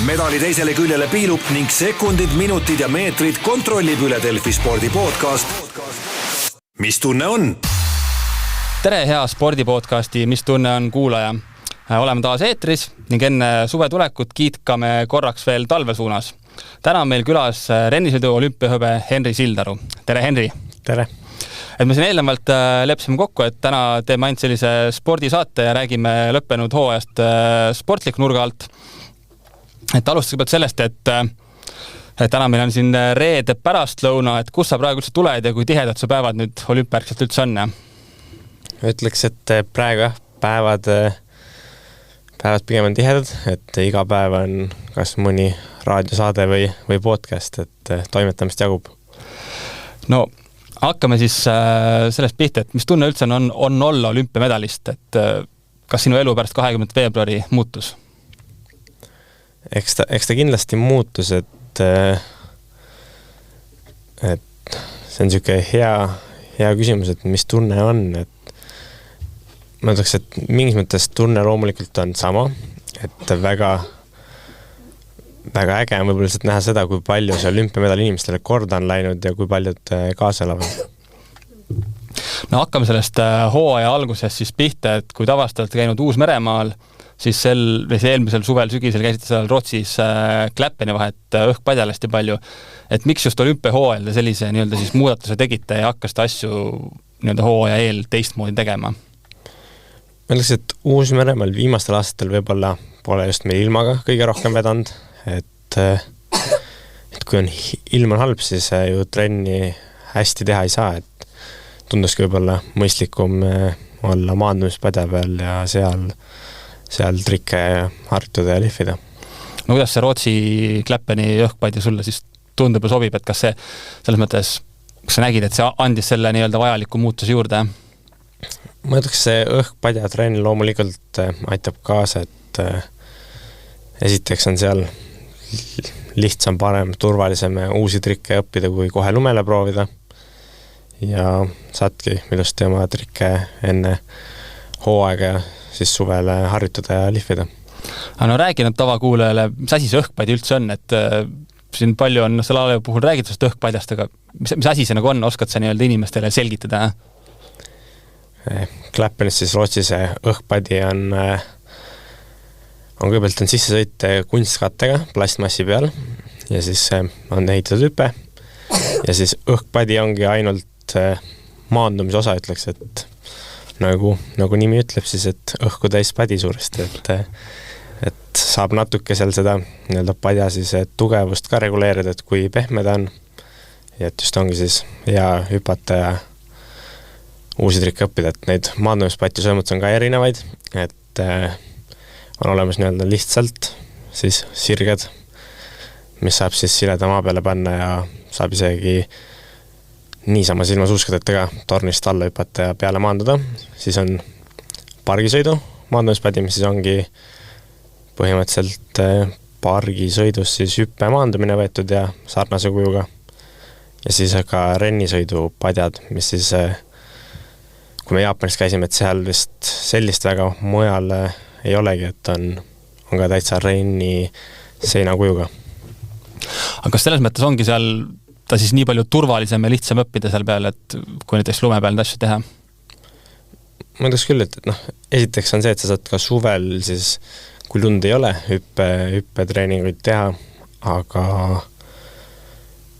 Medali teisele küljele piilub ning sekundid, minutid ja meetrid kontrollib üle Delfi spordi podcast. Mis tunne on? Tere hea spordipodcasti Mis tunne on kuulaja. Oleme taas eetris ning enne suve tulekut kiitkame korraks veel talve suunas. Täna on meil külas rennisõidu olümpiahõbe Henri Sildaru. Tere Henri! Tere! Et me siin eelnevalt lepsime kokku, et täna teeme ainult sellise spordisaate ja räägime lõppenud hooajast sportlik nurga alt. Et alustasime sellest, et täna meil on siin reede pärastlõuna, et kus sa praegu üldse tuled ja kui tihedad su päevad nüüd olümpiärgselt üldse on? Ütleks, et praegu päevad pigem on tihedad, et iga päev on kas mõni raadiosaade või podcast, et toimetamist jagub. No, hakkame siis sellest pihta, et mis tunne üldse on olla olümpiamedalist, et kas sinu elu pärast 20. veebruari muutus? Eks ta kindlasti muutus, et see on niisugune hea küsimus, et mis tunne on, et ma ütleks, et mingis mõttes tunne loomulikult on sama, et väga äge on võib-olla lihtsalt näha seda, kui palju see olümpiamedal inimestele korda on läinud ja kui paljud kaasa elavad. No hakkame sellest hooaja algusest siis pihta, et kui tavaliselt olete käinud Uus-Meremaal, siis eelmisel suvel, sügisel käisite seal Rootsis Kläppeni vahet õhkpadjalast palju. Et miks just olümpiahooajal te sellise nii-öelda siis muudatuse tegite ja hakkasite asju nii-öelda hooaja eel teistmoodi tegema? Ma ütleks, et Uus-Meremaal viimastel aastatel võib-olla pole just meil ilmaga kõige rohkem vedanud, et kui on ilm on halb, siis ju trenni hästi teha ei saa, et tunduski võib-olla mõistlikum olla maandumispadja peal ja seal trikke harjutada ja lihvida. No kuidas see Rootsi Kläppeni õhkpadja sulle siis tundub ja sobib, et kas see selles mõttes, kas sa nägid, et see andis selle nii-öelda vajaliku muutuse juurde? Ma ütleks, see õhkpadja trenn loomulikult aitab kaasa, et esiteks on seal lihtsam, parem, turvalisem uusi trikke õppida, kui kohe lumele proovida ja saadki ilusti oma trikke enne hooaega ja siis suvele harjutada ja lihvida. No räägi nüüd tavakuulajale, mis asi see õhkpadja üldse on, et siin palju on selle ala puhul räägitud õhkpadjast, aga mis asi see nagu on, oskad sa nii-öelda inimestele selgitada? Kläppenis siis Rootsis õhkpadji on kõigepealt on sissesõit kunstkattega plastmassi peal ja siis on ehitatud hüpe ja siis õhkpadji ongi ainult maandumise osa, ütleks, et nagu nimi ütleb siis, et õhku täis padji suuresti, et saab natuke seal seda nii-öelda padja siis tugevust ka reguleerida, et kui pehme ta on ja et just ongi siis hea hüpata ja uusi trikke õppida, et neid maandumispatju söömuts on ka erinevaid, et on olemas nii-öelda lihtsalt siis sirged, mis saab siis sileda maa peale panna ja saab isegi niisama silmasuuskadetega tornist alla hüpata ja peale maanduda. Siis on pargisõidu maandumispadja, mis siis ongi põhimõtteliselt pargisõidus siis hüppe maandumine võetud ja sarnase kujuga. Ja siis ka rennisõidu padjad, mis siis kui me Jaapanis käisime, et seal vist sellist väga mujal ei olegi, et on ka täitsa renni seinakujuga. Aga kas selles mõttes ongi seal ta siis nii palju turvalisem ja lihtsam õppida seal peal, et kui näiteks lume peal asju teha? Ma ütleks küll, et esiteks on see, et sa saad ka suvel siis, kui lund ei ole, hüppetreeninguid teha, aga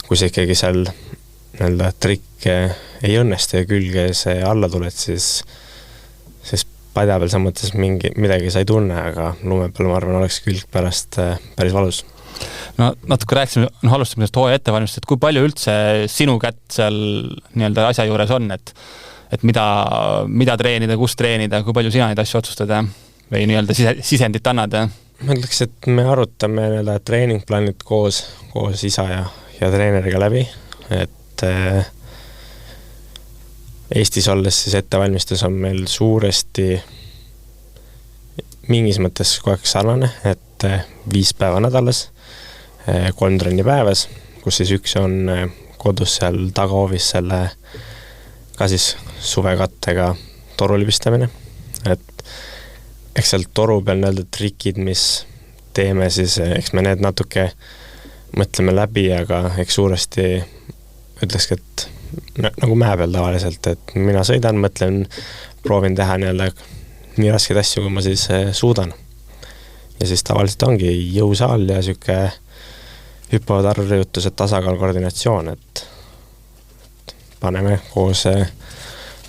kui sa ikkagi seal nii-öelda trikke ei õnnestu ja külge see alla tuled, siis padja peal sa mõttes midagi sa ei tunne, aga lume peal ma arvan oleks külg pärast päris valus. No natuke rääksime alustamisest hooaja ettevalmistust, et kui palju üldse sinu kätt seal nii-öelda asja juures on, et mida treenida, kus treenida, kui palju sina neid asju otsustada või nii-öelda sisendit annad? Ma ütleks, et me arutame nii-öelda treeningplaanid koos isa ja treeneriga läbi, et Eestis olles siis ettevalmistus on meil suuresti mingis mõttes kogu aeg sarnane, et 5 päeva nädalas 3 trenni päevas, kus siis üks on kodus seal tagahoovis selle ka siis suvekattega toru libistamine, et eks seal toru peal nii-öelda trikid, mis teeme, siis eks me need natuke mõtleme läbi, aga eks suuresti ütlekski, et nagu mäe peal tavaliselt, et mina sõidan, mõtlen, proovin teha nii raskeid asju, kui ma siis suudan. Ja siis tavaliselt ongi jõusaal ja siuke hüppavad arvriutused, tasakaal, koordinatsioon, et paneme koos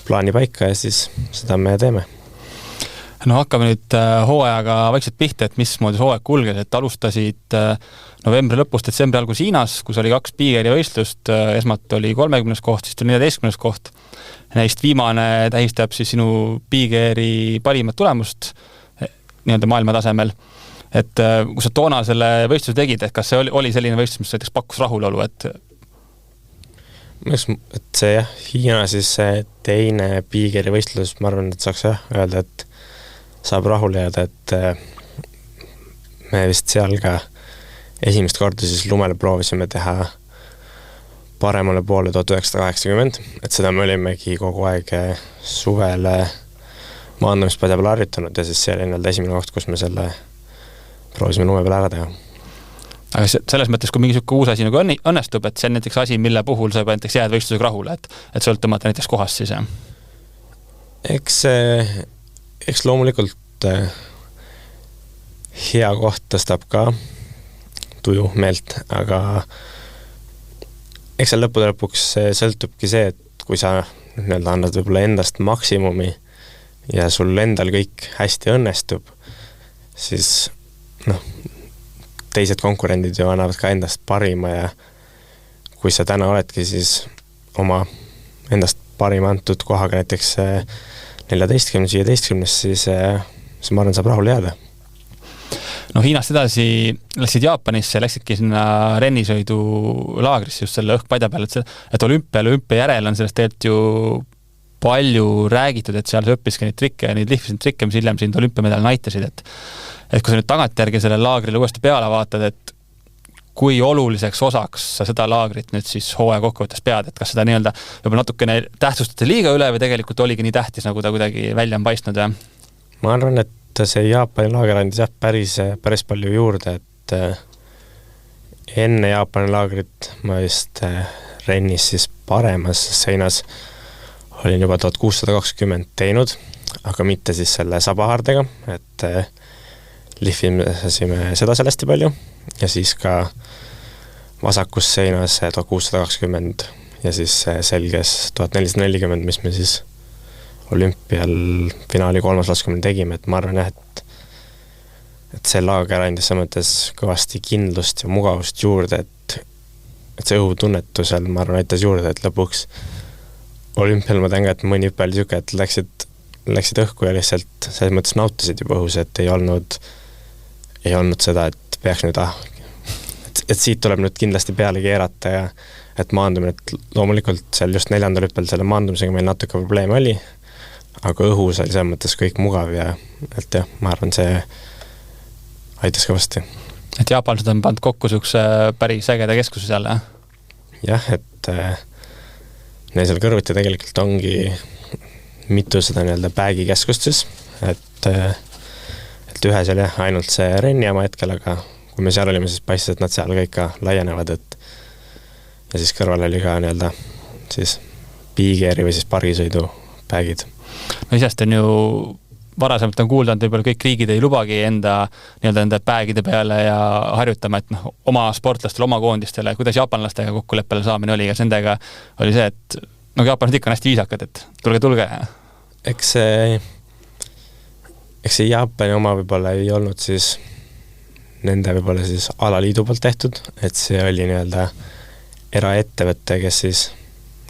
plaani paika ja siis seda me teeme. No hakkame nüüd hooajaga vaikselt pihta, et mismoodi hooaeg kulges, et alustasid novembri lõpus, detsembri algus Hiinas, kus oli 2 Big Airi võistlust, esmalt oli 30. koht, siis tuli 14. koht. Neist viimane tähistab siis sinu Big Airi parimat tulemust nii-öelda maailma tasemel. Et kui sa toona selle võistluse tegid, et kas see oli selline võistlus, mis näiteks pakkus rahulolu, et see jah, Hiina siis see teine Big Airi võistlus, ma arvan, et saaks öelda, et saab rahule jääda, et me vist seal ka esimest korda siis lumele proovisime teha paremale poole 1980, et seda me olimegi kogu aeg suvel maandamispadja peal harjutanud ja siis see oli esimene koht, kus me selle proovisime lume peal ära teha. Aga selles mõttes, kui mingi uus asi nagu õnnestub, et see on näiteks asi, mille puhul sa juba näiteks jääd võistlusega rahule, et sõltumata näiteks kohast siis, jah? Eks loomulikult hea koht tõstab ka tuju meelt, aga eks seal lõpuks sõltubki see, et kui sa annad võib-olla endast maksimumi ja sul endal kõik hästi õnnestub, siis teised konkurendid ju annavad ka endast parima ja kui sa täna oledki siis oma endast parima antud kohaga näiteks 14-15, siis ma arvan, saab rahule jääda. No Hiinast edasi läksid Jaapanisse, läksidki sinna rennisõidu laagrisse just selle õhkpadja peal, et olümpia järel on sellest tegelikult ju palju räägitud, et seal sa õppiski neid trikke ja neid lihvisid trikke, mis hiljem sind olümpiamedal näitasid, et kui sa nüüd tagantjärgi selle laagrile uuesti peale vaatad, et kui oluliseks osaks sa seda laagrit nüüd siis hooaja kokkuvõttes pead, et kas seda nii-öelda juba natukene tähtsustati liiga üle või tegelikult oligi nii tähtis, nagu ta kuidagi välja on paistnud? Ja? Ma arvan, et see Jaapani laager andis päris palju juurde, et enne Jaapani laagrit ma just rennis siis paremas seinas olin juba 1620 teinud, aga mitte siis selle sabahaardega, et lihvimesime seda hästi palju ja siis ka vasakus seinas 1620 ja siis selges 1440, mis me siis olümpial finaali 3. laskumine tegime, et ma arvan jah, et see laager andis mõttes kõvasti kindlust ja mugavust juurde, et see õhutunnetusel ma arvan aitas juurde, et lõpuks olümpial ma tean ka, et mõni hüppe oli siuke, et läksid õhku ja lihtsalt selles mõttes nautisid juba õhus, et ei olnud seda, et peaks nüüd et siit tuleb nüüd kindlasti peale keerata ja et maandumine, et loomulikult seal just 4. hüppel selle maandumisega meil natuke probleeme oli, aga õhus oli selles mõttes kõik mugav ja et jah, ma arvan, see aitas kõvasti. Et jaapansed on pannud kokku sukse päris ägeda keskuse seal, jah? Jah, et neil seal kõrvuti tegelikult ongi mitu seda päägi keskust siis, et ühes oli ainult see renni oma hetkel, aga kui me seal olime, siis paistis, et nad seal kõik ka laienevad, et ja siis kõrval oli ka siis Big Airi või siis parisõidu päägid. No isest on ju varasemalt on kuulda, et võib-olla kõik riigid ei lubagi enda päägide peale ja harjutama, et oma sportlastele, oma koondistele, kuidas jaapanlastega kokkuleppele saamine oli, kas nendega oli see, et jaapanlased ikka on hästi viisakad, et tulge. Eks see Jaapani oma võib-olla ei olnud siis nende võib-olla siis alaliidu poolt tehtud, et see oli eraettevõte, kes siis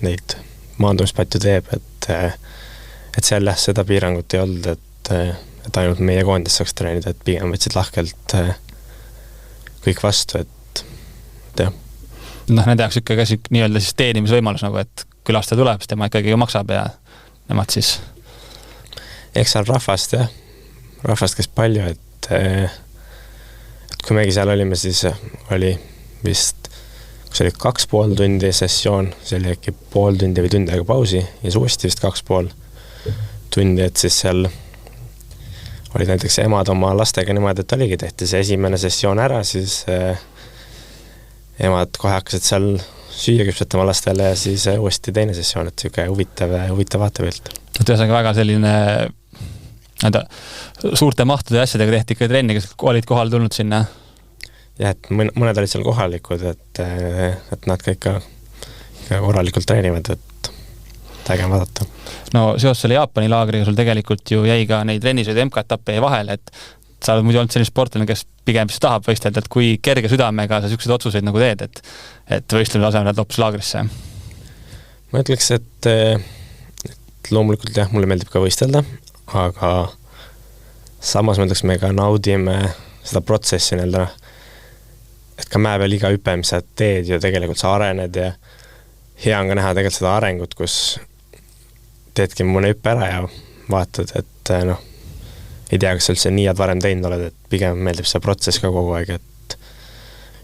neid maandumispatju teeb, et seal jah, seda piirangut ei olnud, et ainult meie koondis saaks treenida, et pigem võtsid lahkelt kõik vastu, et jah. Nende jaoks ikka käsi nii-öelda siis teenimisvõimalus, nagu et külastaja tuleb, siis tema ikkagi maksab ja nemad siis. Eks seal rahvast, kes palju, et kui megi seal olime, siis oli vist, kus oli 2,5 tundi sessioon, see oli äkki pool tundi või tundi aega pausi ja siis uuesti vist 2,5 tundi, et siis seal olid näiteks emad oma lastega niimoodi, et oligi, tehti see esimene sessioon ära, siis emad kohe hakkasid seal süüa küpsetama lastele ja siis uuesti teine sessioon, et siuke huvitav vaatepilt. Ühesõnaga väga selline suurte mahtude asjadega tehti ikka trenni, kes olid kohal tulnud sinna? Jah, et mõned olid seal kohalikud, et nad ka ikka korralikult treenivad, et äge vaadata. No seoses selle Jaapani laagriga sul tegelikult ju jäi ka neid trennisõidu MK-etappe vahel, et sa oled muidu olnud selline sportlane, kes pigem tahab võistelda, et kui kerge südamega sa siukseid otsuseid nagu teed, et võistlemise asemel lähed hoopis laagrisse? Ma ütleks, et loomulikult jah, mulle meeldib ka võistelda, aga samas ma ütleks, me ka naudime seda protsessi nii-öelda, et ka mäe peal iga hüpe, mis sa teed ju tegelikult sa arened ja hea on ka näha tegelikult seda arengut, kus teedki mõne hüppe ära ja vaatad, et ei tea, kas sa üldse nii varem teinud oled, et pigem meeldib see protsess ka kogu aeg, et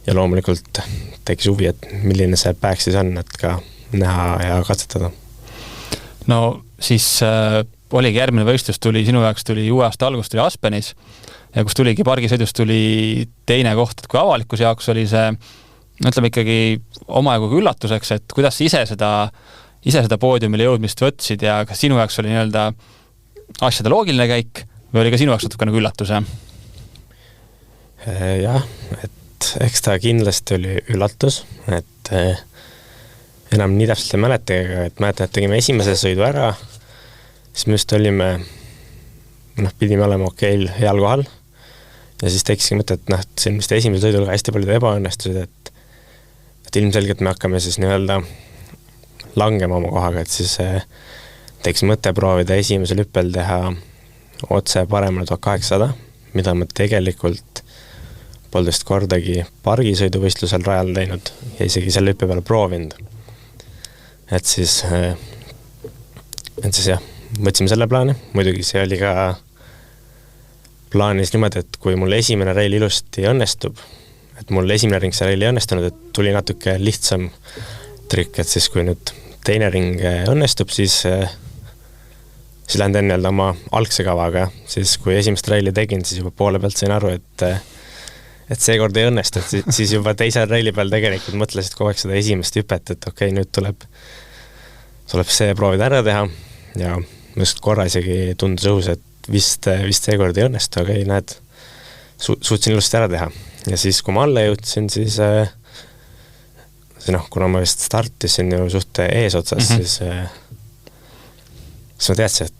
ja loomulikult tekkis huvi, et milline see päev siis on, et ka näha ja katsetada. No siis oligi järgmine võistlus sinu jaoks tuli uue aasta algus tuli Aspenis ja kus tuligi pargisõidus tuli teine koht, et kui avalikus jaoks oli see, ütleme ikkagi omajagu üllatuseks, et kuidas ise seda poodiumile jõudmist võtsid ja kas sinu jaoks oli nii-öelda asjade loogiline käik või oli ka sinu jaoks natuke nagu üllatuse? Jah, et eks ta kindlasti oli üllatus, et enam nii täpselt ei mäleta, et mäletan, et tegime esimese sõidu ära, siis me just olime, pidime olema heal kohal ja siis tekkiski mõte, et siin vist esimese sõidul hästi palju ebaõnnestusid, et ilmselgelt me hakkame siis nii-öelda langema oma kohaga, et siis tekkis mõte proovida esimesel hüppel teha otse paremale 1800, mida ma tegelikult 1,5 kordagi pargisõiduvõistlusel rajal teinud ja isegi selle hüppe peale proovinud. Et siis jah, võtsime selle plaani, muidugi see oli ka plaanis niimoodi, et kui mul esimene reil ilusti õnnestub, et mul esimene ring see reil ei õnnestunud, et tuli natuke lihtsam trikk, et siis kui nüüd teine ring õnnestub, siis lähen teen nii-öelda oma algse kavaga, siis kui esimest reili tegin, siis juba poole pealt sain aru, et seekord ei õnnestu, et siis juba teise reili peal tegelikult mõtlesid kogu aeg seda esimest hüpet, et okei, nüüd tuleb see proovida ära teha ja just korra isegi tundus õhus, et vist seekord ei õnnestu, aga näed, suutsin ilusti ära teha. Ja siis, kui ma alla jõudsin, siis kuna ma vist startisin ju suht eesotsas, siis ma teadsin, et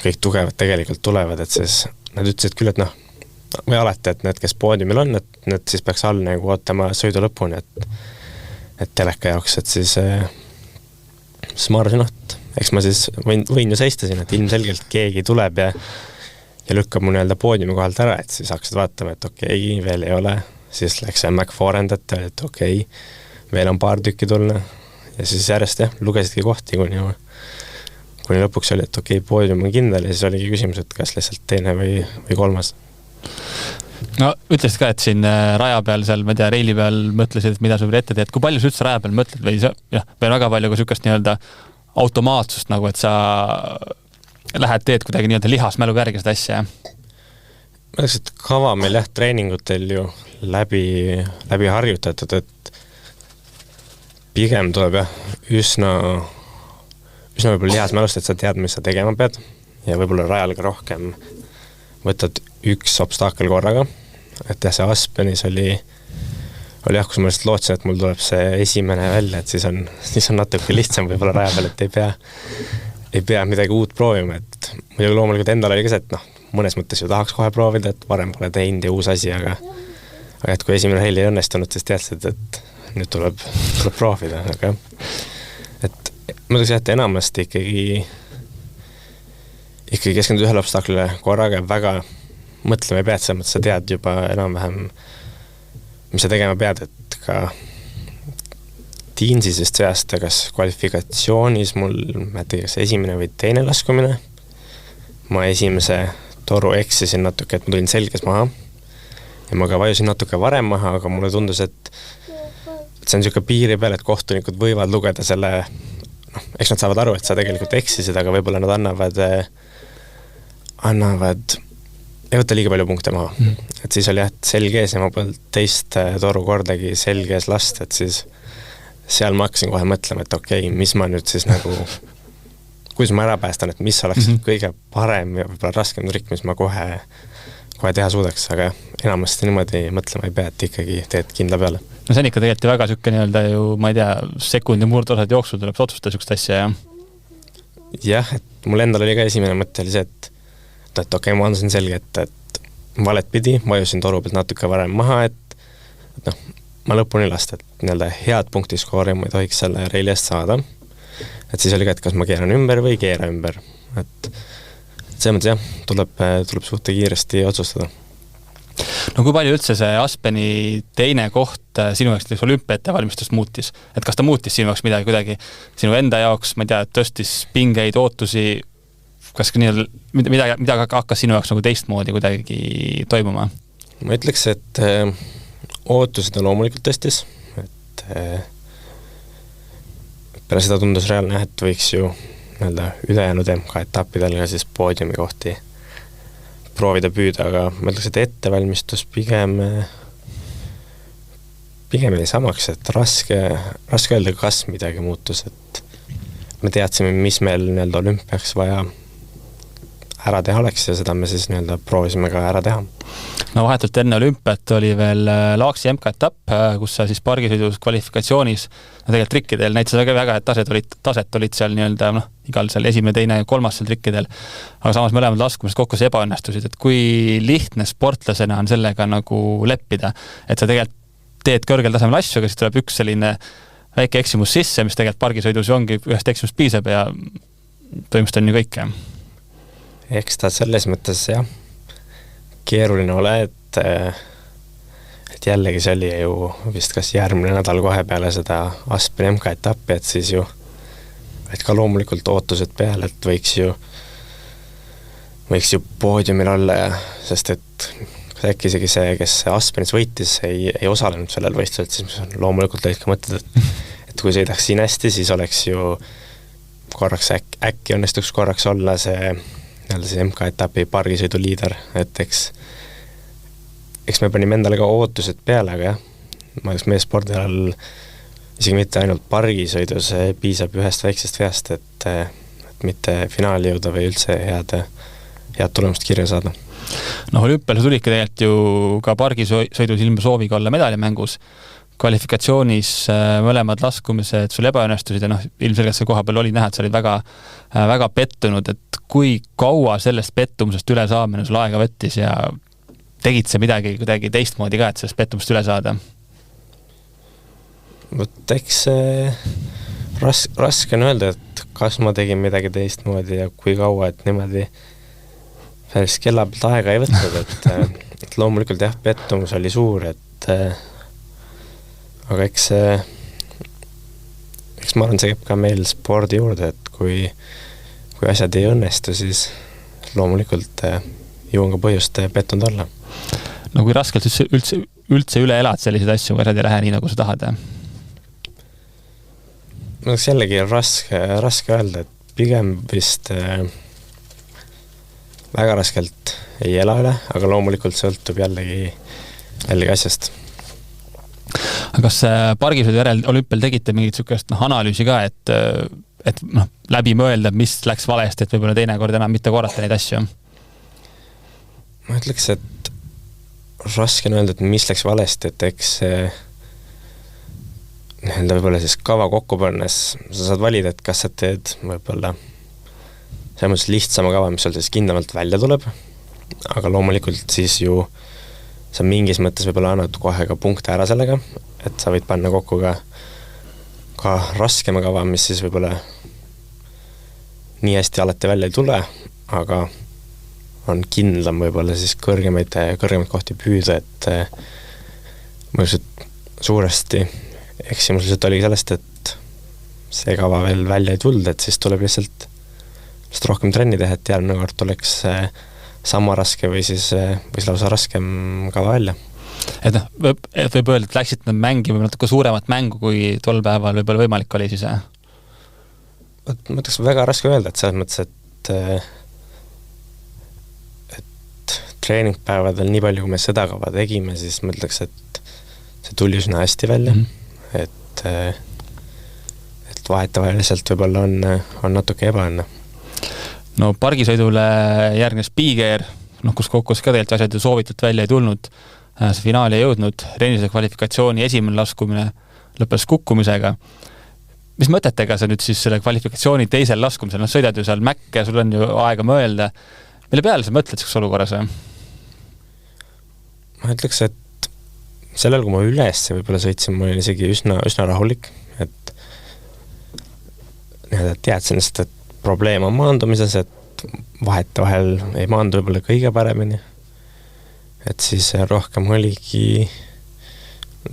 kõik tugevad tegelikult tulevad, et siis nad ütlesid küll, et või alati, et need, kes poodiumil on, et need siis peaks all nagu ootama sõidu lõpuni, et teleka jaoks, et siis ma arvasin, eks ma siis võin ju seista siin, et ilmselgelt keegi tuleb ja lükkab mu nii-öelda poodiumi kohalt ära, et siis hakkasid vaatama, et okei, veel ei ole, siis läks see McFarland, et okei, veel on paar tükki tulna ja siis järjest lugesidki kohti, kuni lõpuks oli, et okei, poodium on kindel ja siis oligi küsimus, et kas lihtsalt teine või kolmas. No ütlesid ka, et siin raja peal seal, ma tea, reili peal mõtlesid, et mida sa veel ette teed, kui palju sa üldse raja peal mõtled või veel väga palju ka sükast nii-öelda automaatsust, nagu et sa lähed teed kuidagi nii-öelda lihasmälu järgi seda asja? Ma ütleks, et kava meil treeningutel ju läbi harjutatud, et pigem tuleb üsna võib-olla lihasmälust, et sa tead, mis sa tegema pead ja võib-olla rajal ka rohkem võtad üks obstaakel korraga, et see Aspenis oli kus ma lihtsalt lootsin, et mul tuleb see esimene välja, et siis on natuke lihtsam võib-olla raja peal, et ei pea midagi uut proovima, et muidugi loomulikult endal oli ka see, et mõnes mõttes ju tahaks kohe proovida, et varem pole teinud ja uus asi, aga et kui esimene reil ei õnnestunud, siis teadsid, et nüüd tuleb proovida, aga et ma ütleks, et enamasti ikkagi keskendu ühele obstaklile korraga väga mõtlema ei pead, selles mõttes sa tead juba enam-vähem, mis sa tegema pead, et ka tiinsisest seast, kas kvalifikatsioonis mul kas esimene või teine laskumine. Ma esimese toru eksisin natuke, et ma tulin selges maha ja ma ka vajusin natuke varem maha, aga mulle tundus, et see on niisugune piiri peal, et kohtunikud võivad lugeda selle, eks nad saavad aru, et sa tegelikult eksisid, aga võib-olla nad annavad ei võta liiga palju punkte maha. Et siis oli selge ees ja ma polnud teist toru kordagi selge ees last, et siis seal ma hakkasin kohe mõtlema, et okei, mis ma nüüd siis nagu, kuidas ma ära päästan, et mis oleks kõige parem ja võib-olla raskem trikk, mis ma kohe teha suudaks, aga enamasti niimoodi mõtlema ei pea, et ikkagi teed kindla peale. No see on ikka tegelikult väga sükke nii-öelda ju, ma ei tea, sekundi murdosad jooksul tuleb otsustada sükst asja, jah? Jah, et mul endal oli ka esimene mõte oli see, et okei, ma andasin selge, et valet pidi, vajusin toru pealt natuke varem maha, et noh, ma lõpuni last, et nii-öelda head punktiskoori ma ei tohiks selle reili eest saada. Et siis oli ka, et kas ma keeran ümber või keera ümber. Et see mõttes jah, tuleb suhte kiiresti otsustada. No kui palju üldse see Aspeni teine koht sinu jaoks olümpiate valmistust muutis? Et kas ta muutis sinu jaoks midagi kuidagi sinu enda jaoks, ma ei tea, tõstis pingeid, ootusi, kas mida hakkas sinu jaoks nagu teistmoodi kuidagi toimuma? Ma ütleks, et ootused on loomulikult tõstis, et peale seda tundus reaalne, et võiks ju ülejäänud MK-etappidel ka siis poodiumi kohti proovida püüda, aga ma ütleks, et ettevalmistus pigem jäi samaks, et raske öelda, kas midagi muutus, et me teadsime, mis meil olümpiaks vaja ära teha oleks ja seda me siis proovisime ka ära teha. No vahetult enne olümpiat oli veel Laaksi MK-etapp, kus sa siis pargisõidus kvalifikatsioonis tegelikult trikkidel näitasid väga head taset olid seal igal seal esimene, teine, kolmas seal trikkidel, aga samas mõlemad laskumised kokku ebaõnnestusid, et kui lihtne sportlasena on sellega nagu leppida, et sa tegelikult teed kõrgel tasemel asju, aga siis tuleb üks selline väike eksimus sisse, mis tegelikult pargisõidus ongi ühest eksimust piisab ja toimust on ju kõike. Eks ta selles mõttes jah, keeruline ole, et jällegi see oli ju vist kas järgmine nädal kohe peale seda Aspeni MK-etappi, et siis ju et ka loomulikult ootused peale, et võiks ju poodiumil olla, sest et äkki isegi see, kes Aspenis võitis, ei osalenud sellel võistlusel, siis loomulikult lõid ka mõtted, et kui sõidaks siin hästi, siis oleks ju korraks äkki õnnestuks korraks olla see MK-etapi pargisõidu liider, et eks me panime endale ka ootused peale, aga jah, ma oleks meie spordialal isegi mitte ainult pargisõidus, piisab ühest väiksest veast, et mitte finaali jõuda või üldse head tulemust kirja saada. No olümpial tulid tegelikult ju ka pargisõidus ilma sooviga olla medalimängus, kvalifikatsioonis mõlemad laskumised sul ebaõnnestusid ja ilmselgelt see koha peal oli näha, et sa olid väga, väga pettunud, et kui kaua sellest pettumusest üle saamine sul aega võttis ja tegid see midagi kuidagi teistmoodi ka, et sellest pettumust üle saada? Eks raske on öelda, et kas ma tegin midagi teistmoodi ja kui kaua, et niimoodi päris kella pealt aega ei võtnud, et loomulikult jah, pettumus oli suur, aga eks ma arvan, see käib ka meil spordi juurde, et kui asjad ei õnnestu, siis loomulikult jõuan ka põhjust pettunud olla. No kui raskelt üldse üle elad selliseid asju, kui asjad ei lähe nii, nagu sa tahad? No jällegi on raske öelda, et pigem vist väga raskelt ei ela üle, aga loomulikult sõltub jällegi asjast. Kas pargisõidu järel olümpial tegite mingit sükest analüüsi ka, et läbi mõelda, mis läks valesti, et võib-olla teinekord enam mitte korrata neid asju? Ma ütleks, et raske on öelda, et mis läks valesti, et eks võib-olla siis kava kokku pannes sa saad valida, et kas sa teed võib-olla selles lihtsama kava, mis sul siis kindlamalt välja tuleb, aga loomulikult siis ju sa mingis mõttes võib-olla annad kohe ka punkte ära sellega, et sa võid panna kokku ka raskema kava, mis siis võib-olla nii hästi alati välja ei tule, aga on kindlam võib-olla siis kõrgemaid kohti püüda, et ma suuresti eksimusliselt oli sellest, et see kava veel välja ei tulnud, et siis tuleb lihtsalt rohkem trenni teha, et järgmine kord tuleks sama raske või siis lausa raskem kava välja. Et võib öelda, et läksid nad mängima natuke suuremat mängu, kui tol päeval võib-olla võimalik oli siis? Ma ütleks väga raske öelda, et selles mõttes, et treeningpäevadel nii palju, kui me seda kava tegime, siis ma ütleks, et see tuli üsna hästi välja, et vahetavaheliselt võib-olla on natuke ebaõnne. No pargisõidule järgnes Big-Air, kus kokkuvõttes ka tegelikult asjad ju soovitult välja ei tulnud, see finaali ei jõudnud, Rennisuse kvalifikatsiooni esimene laskumine lõppes kukkumisega. Mis mõtetega sa nüüd siis selle kvalifikatsiooni teisel laskumisel, sõidad ju seal Mäkke, sul on ju aega mõelda, mille peale sa mõtled selles olukorras? Ma ütleks, et sellel, kui ma üles võib-olla sõitsin, ma olin isegi üsna rahulik, et teadsin lihtsalt, et probleem on maandumises, et vahetevahel ei maandu võib-olla kõige paremini. Et siis rohkem oligi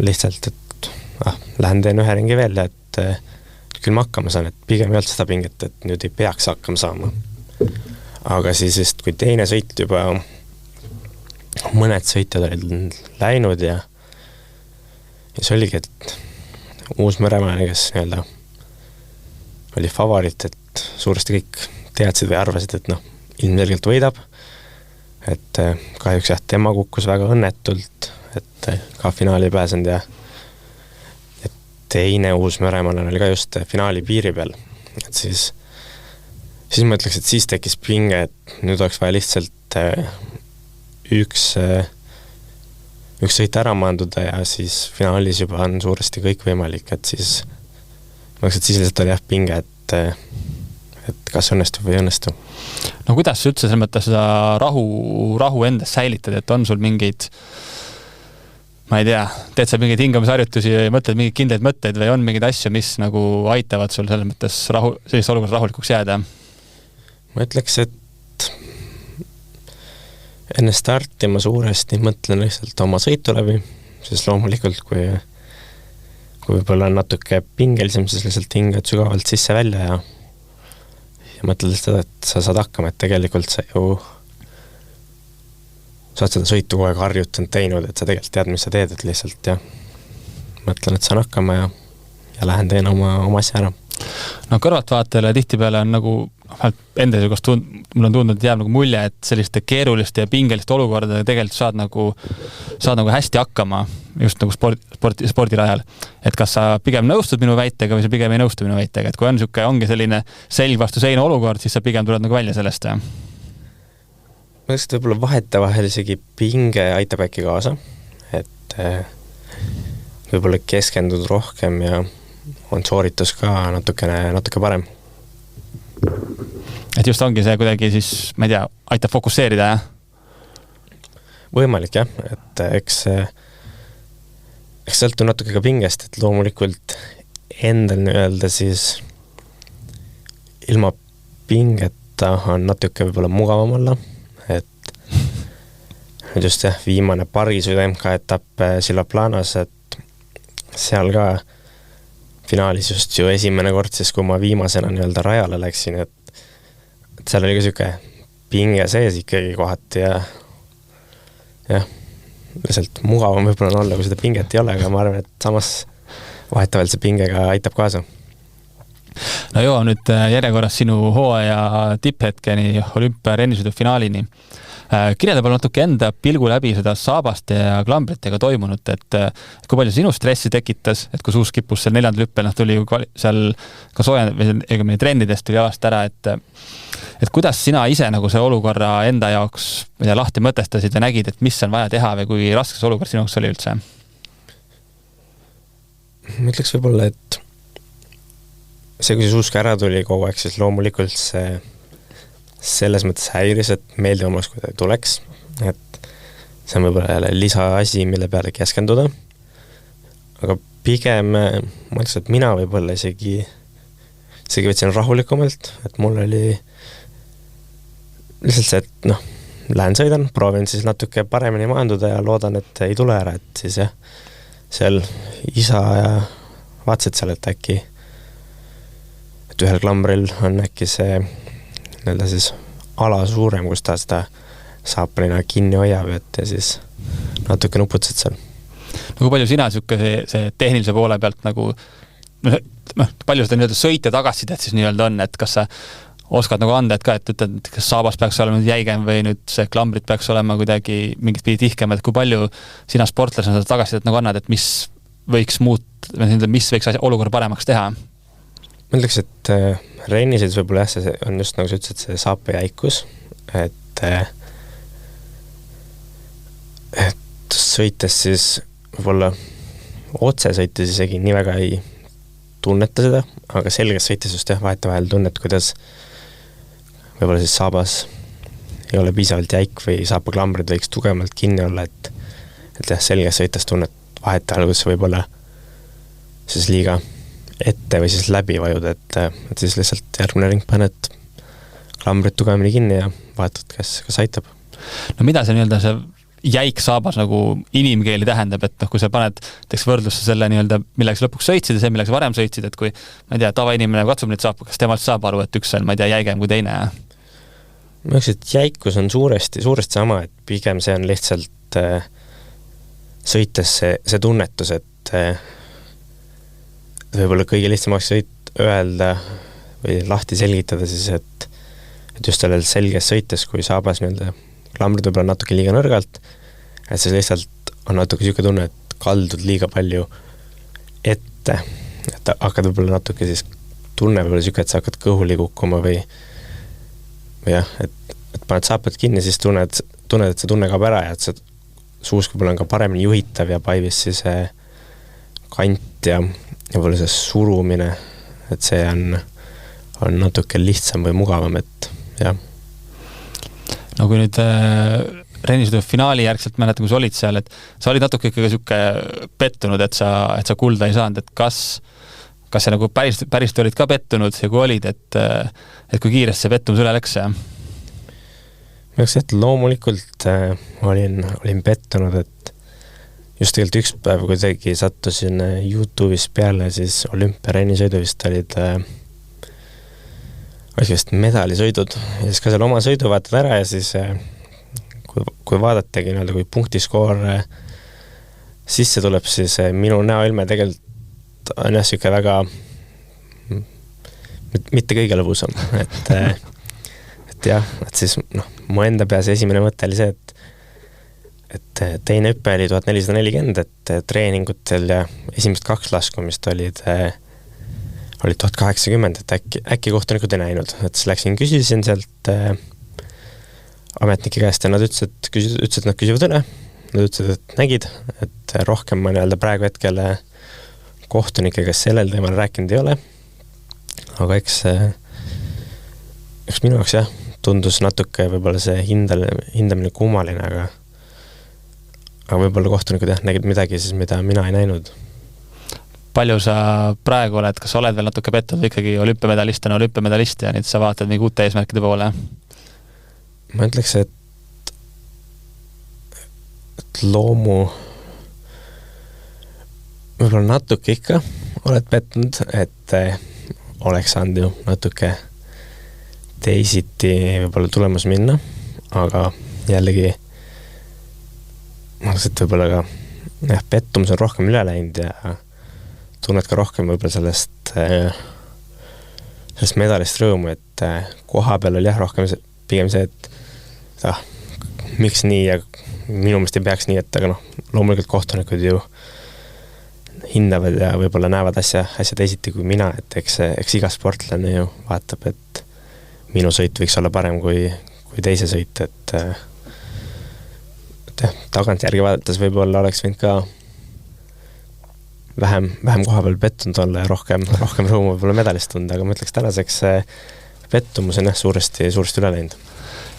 lihtsalt, et lähen teen ühe ringi veel, et küll ma hakkama saan, et pigem ei olnud seda pinget, et nüüd ei peaks hakkama saama. Aga siis vist, kui teine sõit juba mõned sõitjad olid läinud ja siis oligi, et Uus-Meremaani, kes nii-öelda oli favoriit, et suuresti kõik teadsid või arvasid, et ilmselgelt võidab, et kahjuks tema kukkus väga õnnetult, et ka finaali pääsenud ja teine Uus-Meremaal oli ka just finaali piiri peal, et siis ma ütleks, et siis tekkis pinge, et nüüd oleks vaja lihtsalt üks sõit ära maanduda ja siis finaalis juba on suuresti kõik võimalik, et siis lihtsalt oli pinge, et kas õnnestub või õnnestu. No kuidas sa üldse selles mõttes seda rahu endas säilitad, et on sul mingeid, ma ei tea, teed sa mingeid hingamisharjutusi või mõtled mingeid kindlaid mõtteid või on mingeid asju, mis nagu aitavad sul selles mõttes sellist olukorras rahulikuks jääda? Ma ütleks, et enne starti ma suuresti mõtlen lihtsalt oma sõitu läbi, siis loomulikult, kui võib-olla on natuke pingelisem, siis lihtsalt hingad sügavalt sisse-välja ja mõtled seda, et sa saad hakkama, et tegelikult sa ju saad seda sõitu kogu aeg harjutanud teinud, et sa tegelikult tead, mis sa teed, et lihtsalt mõtlen, et saan hakkama ja lähen teen oma asja ära. No kõrvaltvaatajale tihtipeale on nagu enda seegast mul on tundnud, et jääb nagu mulje, et selliste keeruliste ja pingeliste olukordadega tegelikult saad nagu hästi hakkama just nagu spordirajal. Et kas sa pigem nõustud minu väitega või sa pigem ei nõustu minu väitega, et kui ongi selline selg vastu seina olukord, siis sa pigem tuled nagu välja sellest. Ma ütleks, et võib-olla vahetevahel isegi pinge aitab äkki kaasa, et võib-olla keskendud rohkem ja on sooritus ka natuke parem. Et just ongi see kuidagi siis, ma ei tea, aitab fokusseerida, jah? Võimalik, jah, et eks sõltub natuke ka pingest, et loomulikult endal nii-öelda siis ilma pingeta on natuke võib-olla mugavam olla, et just viimane pargisõidu MK-etapp Sillaplanas, et seal ka finaalis just ju esimene kord siis, kui ma viimasena nii-öelda rajale läksin, et seal oli ka siuke pinge sees ikkagi kohati ja lihtsalt mugavam võib-olla olla, kui seda pinget ei ole, aga ma arvan, et samas vahetavalt see pingega aitab kaasa. No joo, nüüd järjekorras sinu hooaja tipphetkeni olümpia rennisõidu finaalini. Kirjada palju natuke enda pilgu läbi seda saabaste ja klambritega toimunut, et kui palju sinu stressi tekitas, et kui suus kippus seal 4. hüppel, tuli ju seal ka või trennidest tuli jalast ära, et kuidas sina ise nagu see olukorra enda jaoks lahti mõtestasid ja nägid, et mis on vaja teha või kui raske see olukord sinu jaoks oli üldse? Ma ütleks võib-olla, et see, kui see suusk ära tuli kogu aeg, siis loomulikult see selles mõttes häiris, et meeldivamaks, kui ta tuleks, et see on võib-olla jälle lisaasi, mille peale keskenduda, aga pigem ma ütles, et mina võib-olla isegi võtsin rahulikumalt, et mul oli lihtsalt see, et lähen sõidan, proovin siis natuke paremini maanduda ja loodan, et ei tule ära, et siis seal isa ja vaatasid seal, et äkki et ühel klambril on äkki see nii-öelda siis ala suurem, kus ta seda saaprina kinni hoiab, et ja siis natuke nuputasid seal. No kui palju sina see tehnilise poole pealt nagu palju seda nii-öelda sõitja tagasisidet siis nii-öelda on, et kas sa oskad nagu anda, et ka, et ütled, et kas saabas peaks olema nüüd jäigem või nüüd see klambrid peaks olema kuidagi mingit pidi tihkem, et kui palju sina sportlasena seda tagasisidet nagu annad, et mis võiks mis võiks olukorra paremaks teha? Ma ütleks, et rennisõidus võib-olla jah, see on just nagu sa ütlesid, see saapa jäikus, et sõites siis võib-olla otse sõites isegi nii väga ei tunneta seda, aga selges sõites just jah, vahetevahel tunnet, kuidas võib-olla siis saabas ei ole piisavalt jäik või saapaklambrid võiks tugevamalt kinni olla, et jah, selges sõites tunnet vahetevahel, kus võib-olla siis liiga ette või siis läbi vajuda, et siis lihtsalt järgmine ring paned klambrid tugevamini kinni ja vaatad, kas aitab. No mida see nii-öelda see jäik saabas nagu inimkeeli tähendab, et kui sa paned võrdlusse selle nii-öelda, millega sa lõpuks sõitsid ja see, millega sa varem sõitsid, et kui, ma ei tea, tavainimene katsub neid saapa, kas temalt saab aru, et üks on, ma ei tea, jäigem kui teine? Ma ütleks, et jäikus on suuresti sama, et pigem see on lihtsalt sõites see tunnetus, et võib-olla kõige lihtsamaks öelda või lahti selgitada siis, et just sellel selges sõites, kui saabas nii-öelda klambrid võib-olla natuke liiga nõrgalt, et siis lihtsalt on natuke niisugune tunne, et kaldud liiga palju ette, et hakkad võib-olla natuke siis tunne võib-olla niisugune, et sa hakkad kõhuli kukkuma või jah, et paned saapad kinni, siis tunned, et see tunne kaob ära ja et see suusk võib-olla on ka paremini juhitav ja paivis siis kant ja võib-olla see surumine, et see on natuke lihtsam või mugavam, et jah. No kui nüüd rennisõidu finaali järgselt mäletan, kui sa olid seal, et sa olid natuke ikkagi siuke pettunud, et sa kulda ei saanud, et kas sa nagu päris olid ka pettunud ja kui olid, et kui kiiresti see pettumus üle läks? Ma ütleks, et loomulikult olin pettunud, et just tegelikult üks päev kuidagi sattusin YouTube'is peale, siis olümpiarennisõidu vist olid vist medalisõidud ja siis ka seal oma sõidu vaatad ära ja siis kui vaadatagi nii-öelda, kui punktiskoor sisse tuleb, siis minu näoilme tegelikult on jah siuke väga mitte kõige lõbusam, et jah, et siis mu enda peas esimene mõte oli see, et teine hüppe oli 1440, et treeningutel ja esimesed 2 laskumist olid 1080, et äkki kohtunikud ei näinud, et siis läksin, küsisin sealt ametnike käest ja nad ütlesid, et nad küsivad üle, nad ütlesid, et nägid, et rohkem ma nii-öelda praegu hetkel kohtunikega sellel teemal rääkinud ei ole, aga eks minu jaoks jah, tundus natuke võib-olla see hindamine kummaline, aga võib-olla kohtunikud jah, nägid midagi siis, mida mina ei näinud. Palju sa praegu oled, kas oled veel natuke pettud või ikkagi olümpiamedalist ja nüüd sa vaatad mingi uute eesmärkide poole? Ma ütleks, et loomu võib-olla natuke ikka oled pettunud, et oleks saanud ju natuke teisiti võib-olla tulemus minna, aga jällegi ma ütleks, et võib-olla ka pettumus on rohkem üle läinud ja tunned ka rohkem võib-olla sellest medalist rõõmu, et koha peal oli jah rohkem pigem see, et miks nii ja minu meelest ei peaks nii, et aga loomulikult kohtunikud ju hindavad ja võib-olla näevad asja teisiti kui mina, et eks iga sportlane ju vaatab, et minu sõit võiks olla parem kui teise sõit, et tagantjärgi vaadates võib-olla oleks võinud ka vähem koha peal pettunud olla ja rohkem rõõmu võib-olla medalist tunda, aga ma ütleks tänaseks pettumus on jah suuresti üle läinud.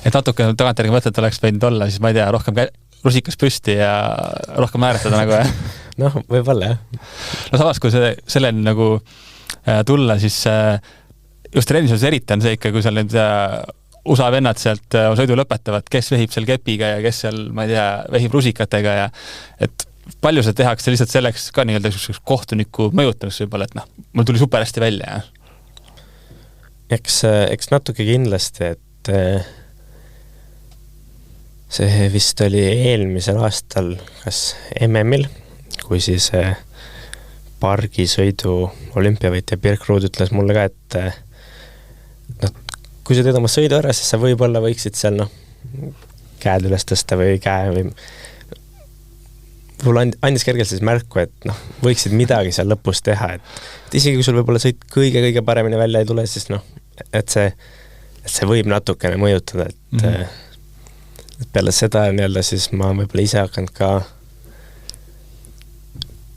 Et natuke tagantjärgi mõtted oleks võinud olla, siis ma ei tea, rohkem rusikas püsti ja rohkem määratada nagu jah? Võib-olla jah. No samas, kui selleni nagu tulla, siis just rennisõidus eriti on see ikka, kui seal nüüd USA vennad sealt sõidu lõpetavad, kes vehib seal kepiga ja kes seal, ma ei tea, vehib rusikatega ja et palju see tehakse lihtsalt selleks ka nii-öelda kohtuniku mõjutamist võib-olla, et mul tuli super hästi välja. Eks natuke kindlasti, et see vist oli eelmisel aastal kas MM-il, kui siis pargisõidu olümpiavõitja Birk Ruud ütles mulle ka, et kui sa teed oma sõidu ära, siis sa võib-olla võiksid seal käed üles tõsta või käe või võib-olla andis kergelt siis märku, et võiksid midagi seal lõpus teha, et isegi kui sul võib-olla sõit kõige paremini välja ei tule, siis et see võib natukene mõjutada, et peale seda nii-öelda siis ma võib-olla ise hakanud ka,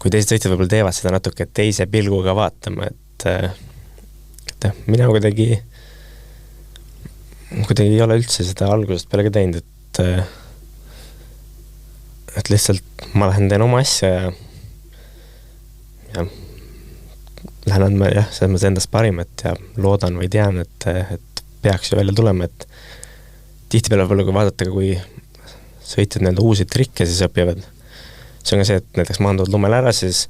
kui teised sõitjad võib-olla teevad seda natuke teise pilguga vaatama, et mina kuidagi ei ole üldse seda algusest peale ka teinud, et lihtsalt ma lähen teen oma asja ja lähen andma selles mõttes endast parimat ja loodan või tean, et peaks ju välja tulema, et tihtipeale võib-olla kui vaadata, kui sõitjad nii-öelda uusi trikke siis õpivad, see on ka see, et näiteks maanduvad lumel ära, siis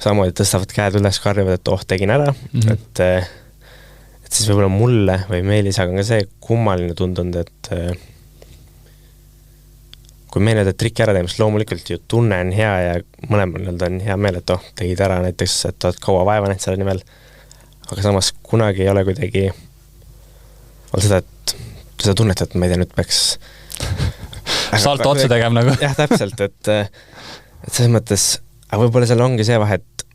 samamoodi tõstavad käed üles, karjuvad, et tegin ära, et siis võib-olla mulle või Meelisaga on ka see kummaline tundunud, et kui me nii-öelda trikki ära teeme, siis loomulikult ju tunne on hea ja mõlemal nii-öelda on hea meel, et tegid ära näiteks, et oled kaua vaeva näinud selle nimel, aga samas kunagi ei ole kuidagi seda, et seda tunnet, et ma ei tea, nüüd peaks salto otsa tegema nagu. Jah, täpselt, et selles mõttes, aga võib-olla seal ongi see vahe, et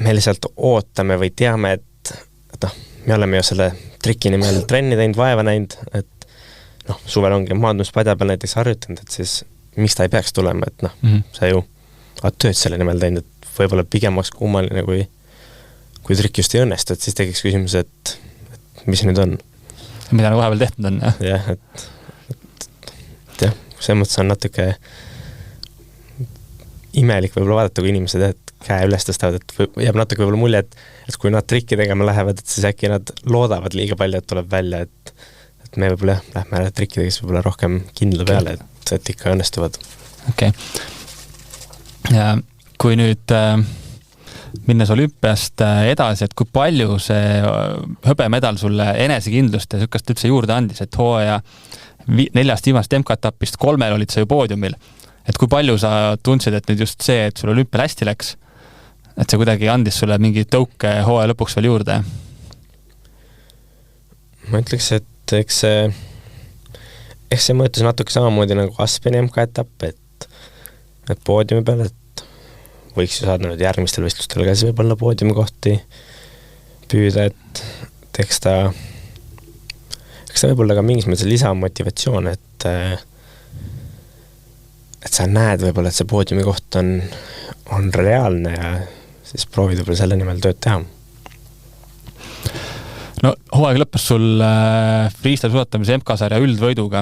me lihtsalt ootame või teame, et me oleme ju selle triki nimel trenni teinud, vaeva näinud, et suvel ongi maandumispadja peal näiteks harjutanud, et siis miks ta ei peaks tulema, et sa ju oled tööd selle nimel teinud, et võib-olla pigem oleks kummaline, kui trikk just ei õnnestu, et siis tekiks küsimus, et mis nüüd on. Mida nagu vahepeal tehtud on, jah? Jah, et jah, see mõttes on natuke imelik võib-olla vaadata, kui inimesed käe üles tõstavad, et jääb natuke võib-olla mulje, et kui nad trikki tegema lähevad, et siis äkki nad loodavad liiga palju, et tuleb välja, et me võib-olla lähme ära trikkidega siis võib-olla rohkem kindla peale, et ikka õnnestuvad. Okei. Ja kui nüüd minnes olümpiast edasi, et kui palju see hõbemedal sulle enesekindlust ja sükast üldse juurde andis, et hooaja 4 viimast MK-etapist 3 olid sa ju poodiumil, et kui palju sa tundsid, et nüüd just see, et sul olümpial hästi läks, et see kuidagi andis sulle mingi tõuke hooaja lõpuks veel juurde? Ma ütleks, et eks see mõjutas natuke samamoodi nagu Aspeni MK-etapp, et poodiumi peal, et võiks ju saada nüüd järgmistel võistlustel ka siis võib-olla poodiumi kohti püüda, et eks ta võib-olla ka mingis mõttes lisamotivatsioon, et sa näed võib-olla, et see poodiumi koht on reaalne ja siis proovid võib-olla selle nimel tööd teha. No hooaeg lõppes sul freestyle suusatamise MK-sarja üldvõiduga,